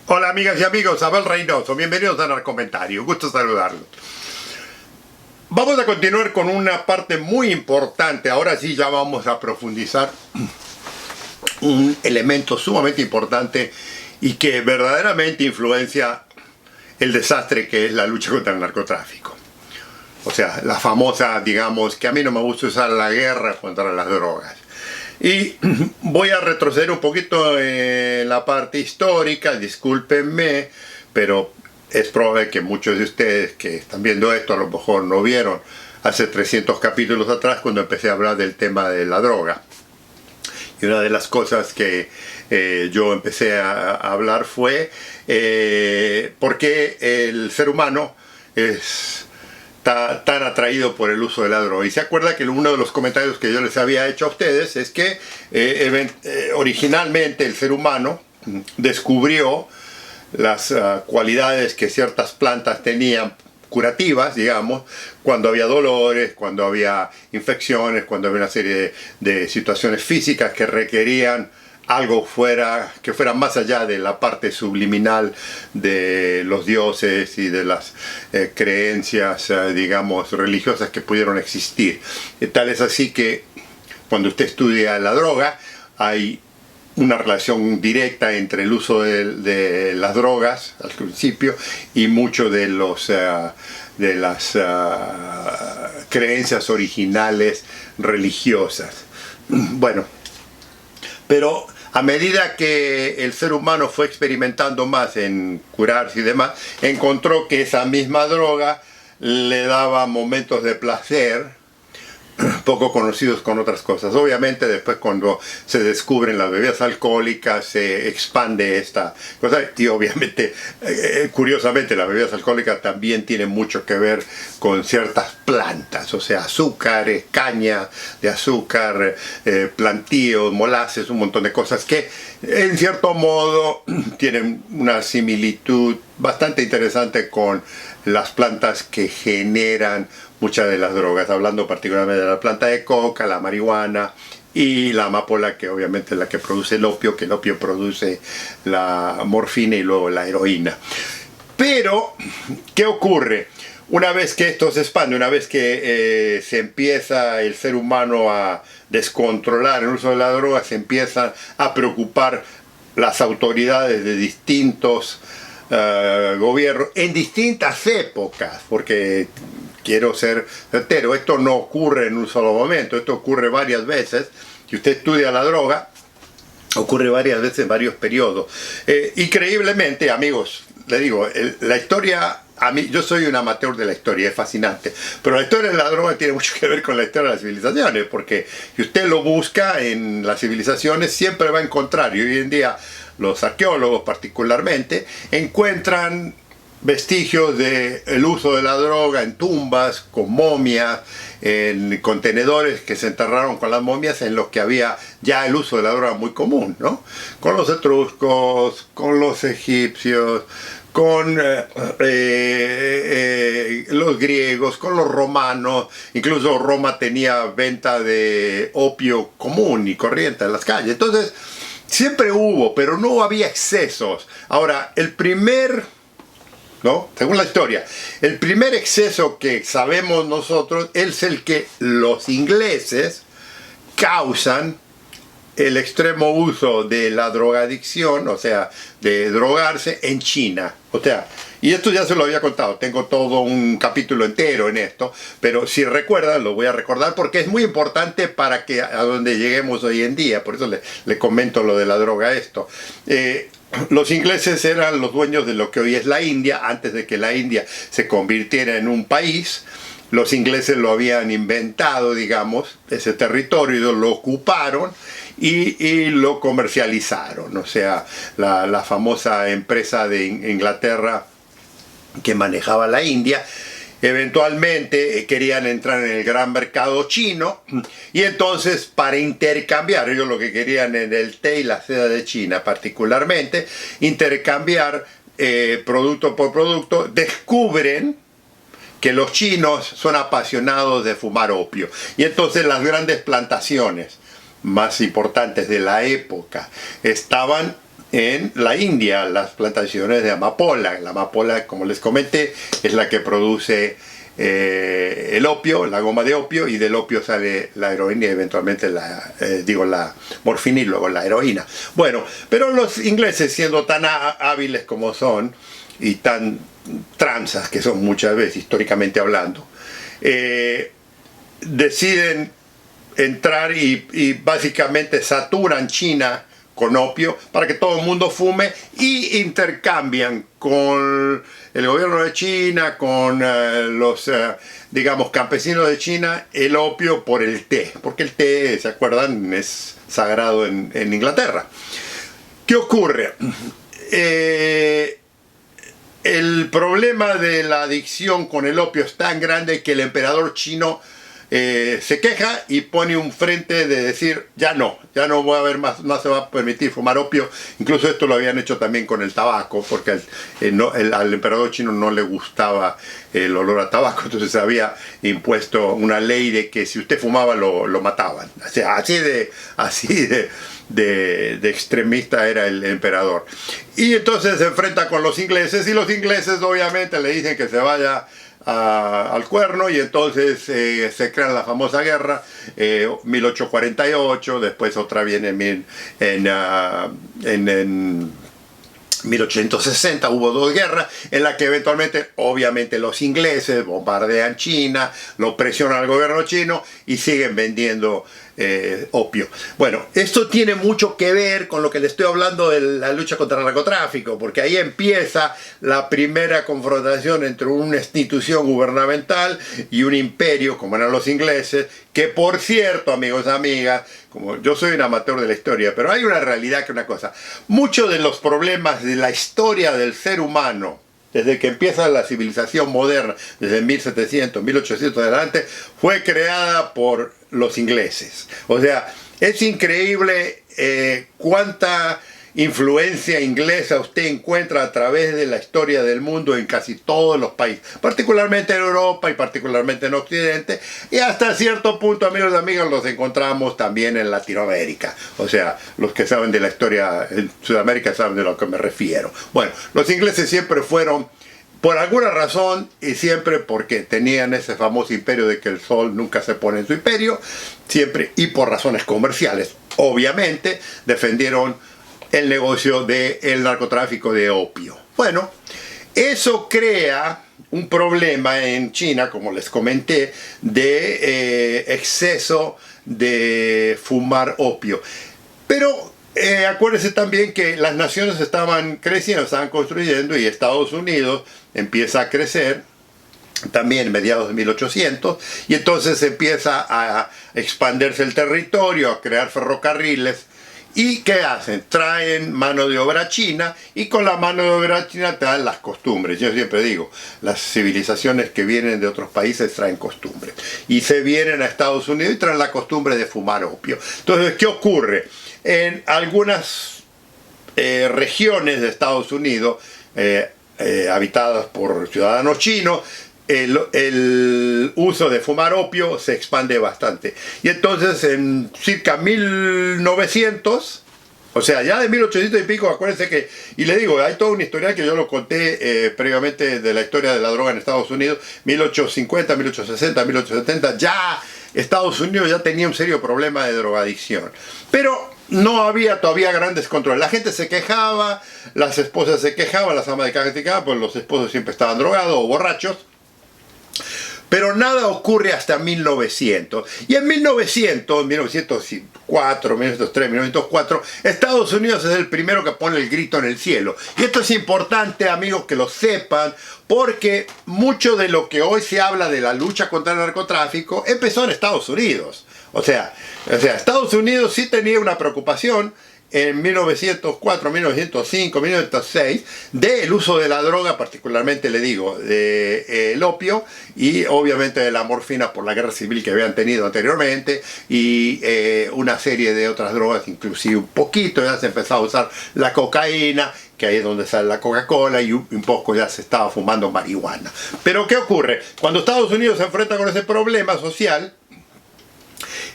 Hola amigas y amigos, Abel Reynoso, bienvenidos a Narcomentario, gusto saludarlos. Vamos a continuar con una parte muy importante, ahora sí ya vamos a profundizar un elemento sumamente importante y que verdaderamente influencia el desastre que es la lucha contra el narcotráfico. O sea, la famosa, digamos, que a mí no me gusta usar la guerra contra las drogas. Y voy a retroceder un poquito en la parte histórica, discúlpenme, pero es probable que muchos de ustedes que están viendo esto a lo mejor no vieron hace 300 capítulos atrás cuando empecé a hablar del tema de la droga. Y una de las cosas que yo empecé a hablar fue por qué el ser humano está tan atraído por el uso de la droga. Y se acuerda que uno de los comentarios que yo les había hecho a ustedes es que originalmente el ser humano descubrió las cualidades que ciertas plantas tenían curativas, cuando había dolores, cuando había infecciones, cuando había una serie de situaciones físicas que requerían algo que fuera más allá de la parte subliminal de los dioses y de las creencias, religiosas que pudieron existir. Tal es así que cuando usted estudia la droga, hay una relación directa entre el uso de las drogas al principio y mucho de las creencias originales religiosas. Bueno, pero a medida que el ser humano fue experimentando más en curarse y demás, encontró que esa misma droga le daba momentos de placer poco conocidos con otras cosas. Obviamente después cuando se descubren las bebidas alcohólicas se expande esta cosa y obviamente, curiosamente, las bebidas alcohólicas también tienen mucho que ver con ciertas plantas, o sea, azúcares, caña de azúcar, plantíos, molases, un montón de cosas que en cierto modo tienen una similitud bastante interesante con las plantas que generan muchas de las drogas, hablando particularmente de la planta de coca, la marihuana y la amapola, que obviamente es la que produce el opio, que el opio produce la morfina y luego la heroína. Pero, ¿qué ocurre? Una vez que esto se expande, una vez que se empieza el ser humano a descontrolar el uso de la droga, se empiezan a preocupar las autoridades de distintos gobiernos en distintas épocas, porque quiero ser certero, esto no ocurre en un solo momento, esto ocurre varias veces. Si usted estudia la droga, ocurre varias veces en varios periodos. Increíblemente, amigos, le digo, la historia, yo soy un amateur de la historia, es fascinante, pero la historia de la droga tiene mucho que ver con la historia de las civilizaciones, porque si usted lo busca en las civilizaciones siempre va a encontrar, y hoy en día los arqueólogos particularmente encuentran vestigios del uso de la droga en tumbas, con momias, en contenedores que se enterraron con las momias en los que había ya el uso de la droga muy común, ¿no? Con los etruscos, con los egipcios, con los griegos, con los romanos. Incluso Roma tenía venta de opio común y corriente en las calles. Entonces, siempre hubo, pero no había excesos. Ahora, ¿no? Según la historia, el primer exceso que sabemos nosotros es el que los ingleses causan el extremo uso de la drogadicción, o sea, de drogarse en China. O sea, y esto ya se lo había contado, tengo todo un capítulo entero en esto, pero si recuerdan, lo voy a recordar porque es muy importante para que a donde lleguemos hoy en día, por eso le comento lo de la droga esto. Los ingleses eran los dueños de lo que hoy es la India, antes de que la India se convirtiera en un país. Los ingleses lo habían inventado, ese territorio, lo ocuparon y lo comercializaron. O sea, la famosa empresa de Inglaterra que manejaba la India, eventualmente querían entrar en el gran mercado chino y entonces para intercambiar, ellos lo que querían en el té y la seda de China particularmente, intercambiar producto por producto, descubren que los chinos son apasionados de fumar opio y entonces las grandes plantaciones más importantes de la época estaban en la India, las plantaciones de amapola. La amapola, como les comenté, es la que produce el opio, la goma de opio, y del opio sale la heroína y eventualmente la morfina y luego la heroína. Bueno, pero los ingleses, siendo tan hábiles como son y tan tranzas que son muchas veces históricamente hablando, deciden entrar y básicamente saturan China con opio para que todo el mundo fume, y intercambian con el gobierno de China, con los digamos campesinos de China, el opio por el té, porque el té, ¿se acuerdan?, es sagrado en Inglaterra. ¿Qué ocurre? El problema de la adicción con el opio es tan grande que el emperador chino se queja y pone un frente de decir ya no voy a haber más, no se va a permitir fumar opio. Incluso esto lo habían hecho también con el tabaco, porque al emperador chino no le gustaba el olor a tabaco, entonces se había impuesto una ley de que si usted fumaba lo mataban. O sea, así de extremista era el emperador. Y entonces se enfrenta con los ingleses, y los ingleses obviamente le dicen que se vaya al cuerno, y entonces se crea la famosa guerra 1848, después otra viene en 1860, hubo dos guerras en las que eventualmente, obviamente, los ingleses bombardean China, lo presionan al gobierno chino y siguen vendiendo opio. Bueno, esto tiene mucho que ver con lo que le estoy hablando de la lucha contra el narcotráfico, porque ahí empieza la primera confrontación entre una institución gubernamental y un imperio, como eran los ingleses, que, por cierto, amigos y amigas, como yo soy un amateur de la historia, pero hay una realidad, que una cosa, muchos de los problemas de la historia del ser humano, desde que empieza la civilización moderna, desde 1700, 1800 adelante, fue creada por los ingleses. O sea, es increíble cuánta influencia inglesa usted encuentra a través de la historia del mundo en casi todos los países, particularmente en Europa y particularmente en Occidente, y hasta cierto punto, amigos y amigas, los encontramos también en Latinoamérica. O sea, los que saben de la historia en Sudamérica saben de lo que me refiero. Bueno, los ingleses siempre fueron, por alguna razón, y siempre porque tenían ese famoso imperio de que el sol nunca se pone en su imperio, siempre, y por razones comerciales, obviamente, defendieron el negocio del narcotráfico de opio. Bueno, eso crea un problema en China, como les comenté, de exceso de fumar opio. Pero acuérdense también que las naciones estaban creciendo, estaban construyendo, y Estados Unidos empieza a crecer también mediados de 1800, y entonces empieza a expandirse el territorio, a crear ferrocarriles. ¿Y qué hacen? Traen mano de obra china, y con la mano de obra china te dan las costumbres. Yo siempre digo, las civilizaciones que vienen de otros países traen costumbres. Y se vienen a Estados Unidos y traen la costumbre de fumar opio. Entonces, ¿qué ocurre? En algunas regiones de Estados Unidos, habitadas por ciudadanos chinos, el uso de fumar opio se expande bastante. Y entonces en circa 1900, o sea, ya de 1800 y pico, acuérdense que, y le digo, hay toda una historia que yo lo conté previamente de la historia de la droga en Estados Unidos, 1850, 1860, 1870, ya Estados Unidos ya tenía un serio problema de drogadicción. Pero no había todavía grandes controles. La gente se quejaba, las esposas se quejaban, las amas de casa se quejaban, pues los esposos siempre estaban drogados o borrachos. Pero nada ocurre hasta 1900. Y en 1900, 1904, 1903, 1904, Estados Unidos es el primero que pone el grito en el cielo. Y esto es importante, amigos, que lo sepan, porque mucho de lo que hoy se habla de la lucha contra el narcotráfico empezó en Estados Unidos. O sea, Estados Unidos sí tenía una preocupación en 1904, 1905, 1906, del uso de la droga, particularmente, le digo, del opio, y obviamente de la morfina por la guerra civil que habían tenido anteriormente, y una serie de otras drogas, inclusive un poquito, ya se empezó a usar la cocaína, que ahí es donde sale la Coca-Cola, y un poco ya se estaba fumando marihuana. Pero ¿qué ocurre? Cuando Estados Unidos se enfrenta con ese problema social,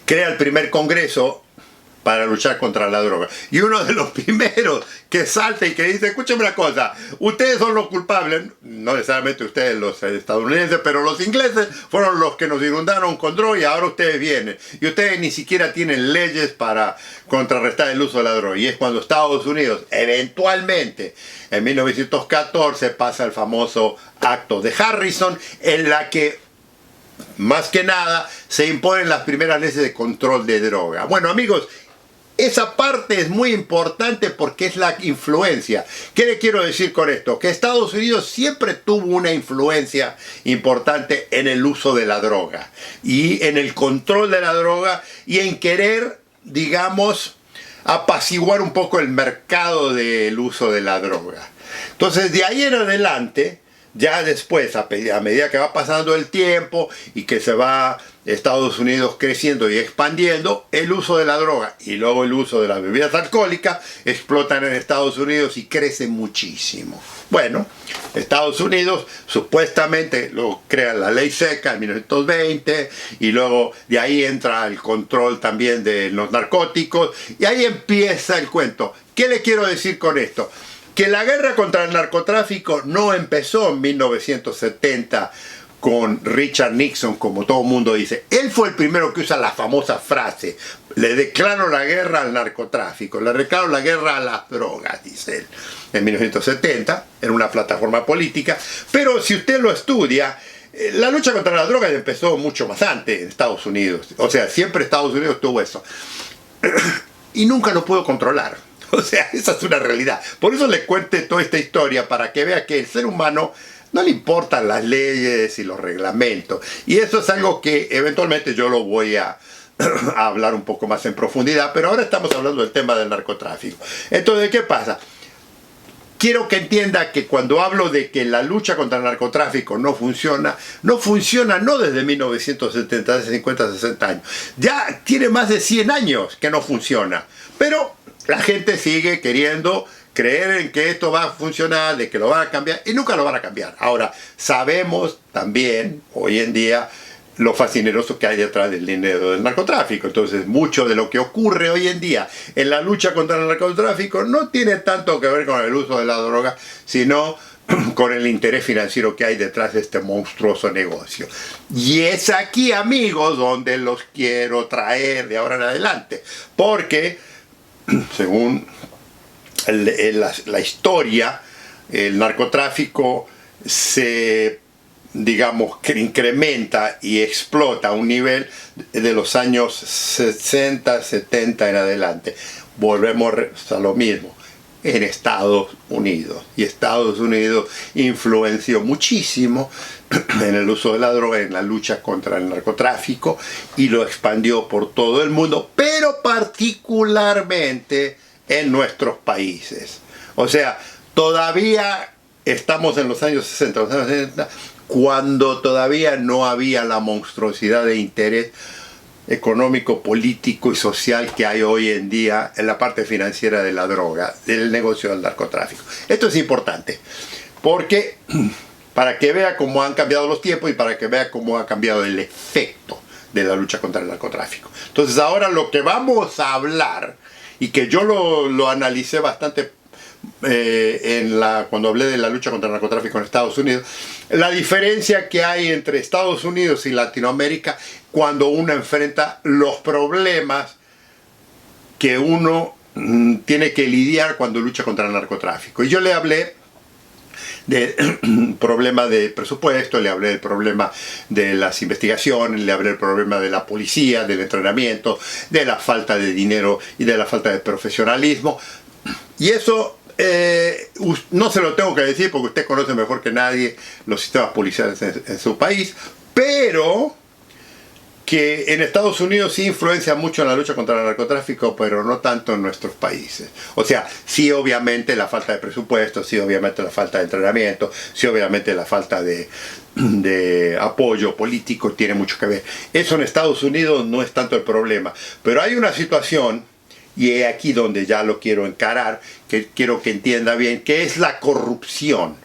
crea el primer congreso para luchar contra la droga. Y uno de los primeros que salta y que dice, escúcheme una cosa, ustedes son los culpables, no necesariamente ustedes los estadounidenses, pero los ingleses fueron los que nos inundaron con droga y ahora ustedes vienen. Y ustedes ni siquiera tienen leyes para contrarrestar el uso de la droga. Y es cuando Estados Unidos, eventualmente, en 1914, pasa el famoso acto de Harrison, en la que más que nada se imponen las primeras leyes de control de droga. Bueno, amigos, esa parte es muy importante porque es la influencia. ¿Qué le quiero decir con esto? Que Estados Unidos siempre tuvo una influencia importante en el uso de la droga y en el control de la droga y en querer, digamos, apaciguar un poco el mercado del uso de la droga. Entonces, de ahí en adelante, ya después, a medida que va pasando el tiempo y que se va Estados Unidos creciendo y expandiendo, el uso de la droga y luego el uso de las bebidas alcohólicas explotan en Estados Unidos y crecen muchísimo. Bueno, Estados Unidos supuestamente lo crea la ley seca en 1920 y luego de ahí entra el control también de los narcóticos y ahí empieza el cuento. ¿Qué le quiero decir con esto? Que la guerra contra el narcotráfico no empezó en 1970 con Richard Nixon, como todo el mundo dice. Él fue el primero que usa la famosa frase, le declaro la guerra al narcotráfico, le declaro la guerra a las drogas, dice él, en 1970, en una plataforma política. Pero si usted lo estudia, la lucha contra la droga empezó mucho más antes en Estados Unidos. O sea, siempre Estados Unidos tuvo eso. Y nunca lo pudo controlar. O sea, esa es una realidad. Por eso le cuente toda esta historia, para que vea que el ser humano no le importan las leyes y los reglamentos. Y eso es algo que eventualmente yo lo voy a hablar un poco más en profundidad, pero ahora estamos hablando del tema del narcotráfico. Entonces, ¿qué pasa? Quiero que entienda que cuando hablo de que la lucha contra el narcotráfico no funciona no desde 1970, hace 50, 60 años. Ya tiene más de 100 años que no funciona. Pero la gente sigue queriendo creer en que esto va a funcionar, de que lo van a cambiar, y nunca lo van a cambiar. Ahora, sabemos también, hoy en día, lo fascineroso que hay detrás del dinero del narcotráfico. Entonces, mucho de lo que ocurre hoy en día en la lucha contra el narcotráfico no tiene tanto que ver con el uso de la droga, sino con el interés financiero que hay detrás de este monstruoso negocio. Y es aquí, amigos, donde los quiero traer de ahora en adelante. Porque, según la historia, el narcotráfico se, digamos, que incrementa y explota a un nivel de los años 60, 70 en adelante. Volvemos a lo mismo en Estados Unidos. Y Estados Unidos influenció muchísimo en el uso de la droga, en la lucha contra el narcotráfico, y lo expandió por todo el mundo, pero particularmente en nuestros países. O sea, todavía estamos en los años 60, los años 70, cuando todavía no había la monstruosidad de interés económico, político y social que hay hoy en día en la parte financiera de la droga, del negocio del narcotráfico. Esto es importante, porque para que vea cómo han cambiado los tiempos y para que vea cómo ha cambiado el efecto de la lucha contra el narcotráfico. Entonces, ahora lo que vamos a hablar, y que yo lo analicé bastante cuando hablé de la lucha contra el narcotráfico en Estados Unidos, la diferencia que hay entre Estados Unidos y Latinoamérica cuando uno enfrenta los problemas que uno tiene que lidiar cuando lucha contra el narcotráfico. Y yo le hablé del problema de presupuesto, le hablé del problema de las investigaciones, le hablé del problema de la policía, del entrenamiento, de la falta de dinero y de la falta de profesionalismo. Y eso no se lo tengo que decir porque usted conoce mejor que nadie los sistemas policiales en su país, pero que en Estados Unidos sí influencia mucho en la lucha contra el narcotráfico, pero no tanto en nuestros países. O sea, sí obviamente la falta de presupuesto, sí obviamente la falta de entrenamiento, sí obviamente la falta de apoyo político tiene mucho que ver. Eso en Estados Unidos no es tanto el problema, pero hay una situación, y es aquí donde ya lo quiero encarar, que quiero que entienda bien, que es la corrupción.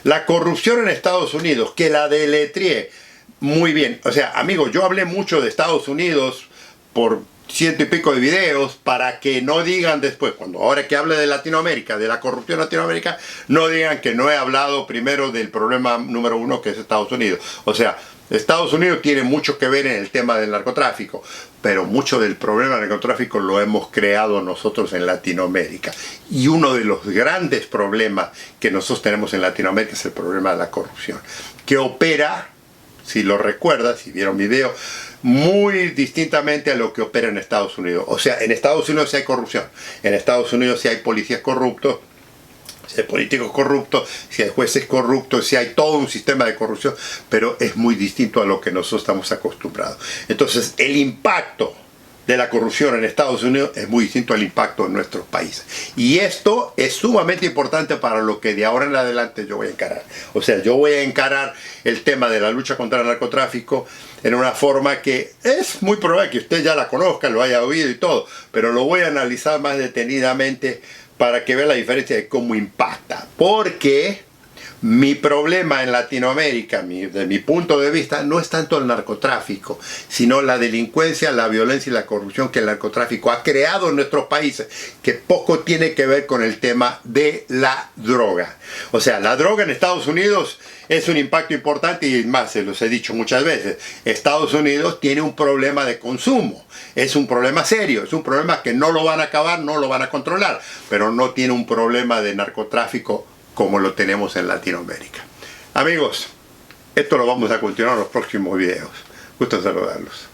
La corrupción en Estados Unidos, que la deletreé muy bien. O sea, amigos, yo hablé mucho de Estados Unidos por ciento y pico de videos para que no digan después, ahora que hable de Latinoamérica, de la corrupción latinoamericana, no digan que no he hablado primero del problema número uno, que es Estados Unidos. O sea, Estados Unidos tiene mucho que ver en el tema del narcotráfico, pero mucho del problema del narcotráfico lo hemos creado nosotros en Latinoamérica. Y uno de los grandes problemas que nosotros tenemos en Latinoamérica es el problema de la corrupción, que opera, si lo recuerdas, si vieron video, muy distintamente a lo que opera en Estados Unidos. O sea, en Estados Unidos sí hay corrupción, en Estados Unidos sí hay policías corruptos, si hay políticos corruptos, si hay jueces corruptos, si hay todo un sistema de corrupción, pero es muy distinto a lo que nosotros estamos acostumbrados. Entonces, el impacto de la corrupción en Estados Unidos es muy distinto al impacto en nuestros países. Y esto es sumamente importante para lo que de ahora en adelante yo voy a encarar. O sea, yo voy a encarar el tema de la lucha contra el narcotráfico en una forma que es muy probable que usted ya la conozca, lo haya oído y todo, pero lo voy a analizar más detenidamente para que vea la diferencia de cómo impacta. Porque mi problema en Latinoamérica, desde mi punto de vista, no es tanto el narcotráfico, sino la delincuencia, la violencia y la corrupción que el narcotráfico ha creado en nuestros países, que poco tiene que ver con el tema de la droga. O sea, la droga en Estados Unidos es un impacto importante y más, se los he dicho muchas veces, Estados Unidos tiene un problema de consumo, es un problema serio, es un problema que no lo van a acabar, no lo van a controlar, pero no tiene un problema de narcotráfico como lo tenemos en Latinoamérica. Amigos, esto lo vamos a continuar en los próximos videos. Gusto saludarlos.